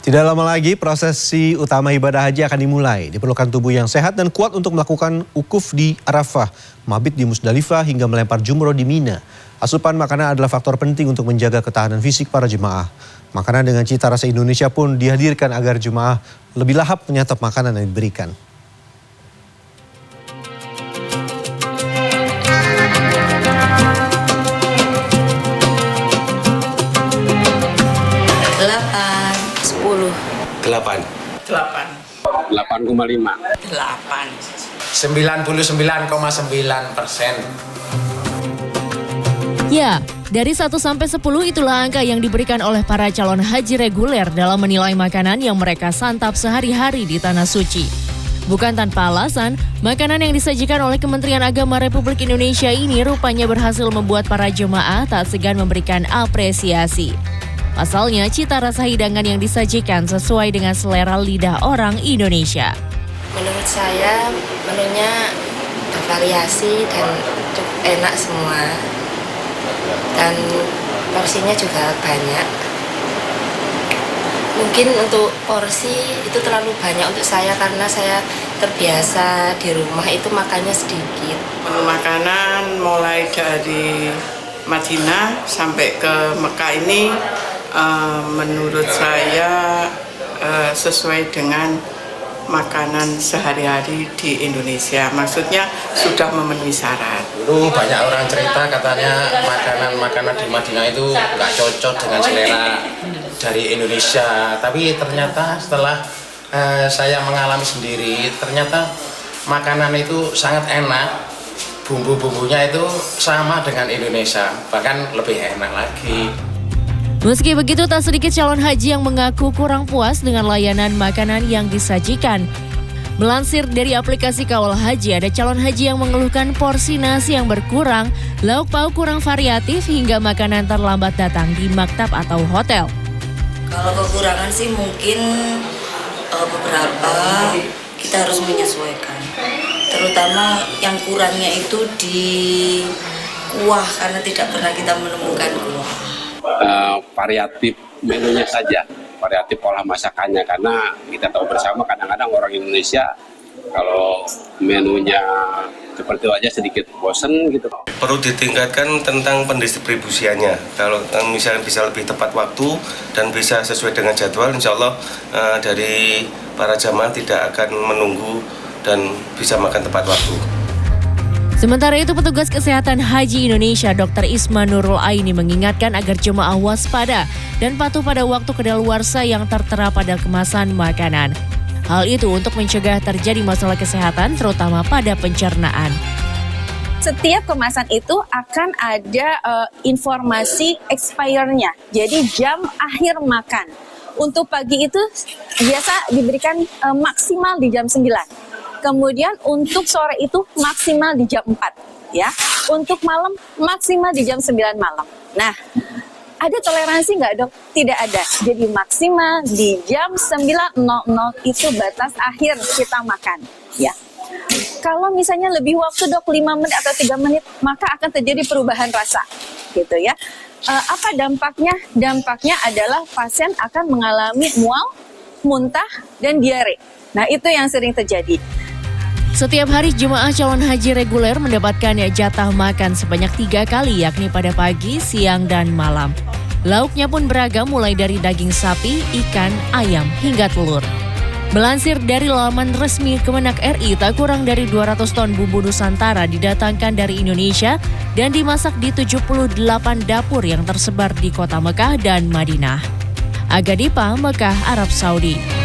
Tidak lama lagi prosesi utama ibadah haji akan dimulai. Diperlukan tubuh yang sehat dan kuat untuk melakukan wukuf di Arafah, mabit di Musdalifah hingga melempar jumroh di Mina. Asupan makanan adalah faktor penting untuk menjaga ketahanan fisik para jemaah. Makanan dengan cita rasa Indonesia pun dihadirkan agar jemaah lebih lahap menyantap makanan yang diberikan. Delapan. 8,5. 99,9%. Ya, dari 1 sampai 10 itulah angka yang diberikan oleh para calon haji reguler dalam menilai makanan yang mereka santap sehari-hari di Tanah Suci. Bukan tanpa alasan, makanan yang disajikan oleh Kementerian Agama Republik Indonesia ini rupanya berhasil membuat para jemaah tak segan memberikan apresiasi. Pasalnya, cita rasa hidangan yang disajikan sesuai dengan selera lidah orang Indonesia. Menurut saya, menunya bervariasi dan cukup enak semua. Dan porsinya juga banyak. Mungkin untuk porsi itu terlalu banyak untuk saya karena saya terbiasa di rumah itu makannya sedikit. Menu makanan mulai dari Madinah sampai ke Mekah ini menurut saya sesuai dengan makanan sehari-hari di Indonesia. Maksudnya sudah memenuhi syarat. Dulu banyak orang cerita katanya makanan-makanan di Madinah itu nggak cocok dengan selera dari Indonesia. Tapi ternyata setelah saya mengalami sendiri, ternyata makanan itu sangat enak. Bumbu-bumbunya itu sama dengan Indonesia, bahkan lebih enak lagi. Meski begitu, tak sedikit calon haji yang mengaku kurang puas dengan layanan makanan yang disajikan. Melansir dari aplikasi Kawal Haji, ada calon haji yang mengeluhkan porsi nasi yang berkurang, lauk pauk kurang variatif, hingga makanan terlambat datang di maktab atau hotel. Kalau kekurangan sih mungkin beberapa kita harus menyesuaikan. Terutama yang kurangnya itu di kuah karena tidak pernah kita menemukan kuah. Variatif menunya saja, variatif olah masakannya, karena kita tahu bersama kadang-kadang orang Indonesia kalau menunya seperti itu aja sedikit bosen gitu. Perlu ditingkatkan tentang pendistribusiannya. Kalau misalnya bisa lebih tepat waktu dan bisa sesuai dengan jadwal, insya Allah dari para jamaah tidak akan menunggu dan bisa makan tepat waktu. Sementara itu, petugas kesehatan haji Indonesia Dr. Isma Nurul Aini mengingatkan agar jemaah waspada dan patuh pada waktu kedaluarsa yang tertera pada kemasan makanan. Hal itu untuk mencegah terjadi masalah kesehatan terutama pada pencernaan. Setiap kemasan itu akan ada informasi expire-nya, jadi jam akhir makan. Untuk pagi itu biasa diberikan maksimal di jam 9. Kemudian untuk sore itu maksimal di jam 4, ya. Untuk malam maksimal di jam 9 malam. Nah, ada toleransi nggak, Dok? Tidak ada. Jadi maksimal di jam 9.00 itu batas akhir kita makan, ya. Kalau misalnya lebih waktu, Dok, 5 menit atau 3 menit, maka akan terjadi perubahan rasa, gitu ya. Apa dampaknya? Dampaknya adalah pasien akan mengalami mual, muntah, dan diare. Nah, itu yang sering terjadi. Setiap hari jemaah calon haji reguler mendapatkan jatah makan sebanyak 3 kali, yakni pada pagi, siang, dan malam. Lauknya pun beragam mulai dari daging sapi, ikan, ayam, hingga telur. Melansir dari laman resmi Kemenak RI, tak kurang dari 200 ton bumbu Nusantara didatangkan dari Indonesia dan dimasak di 78 dapur yang tersebar di kota Mekah dan Madinah. Aga Dipa, Mekah, Arab Saudi.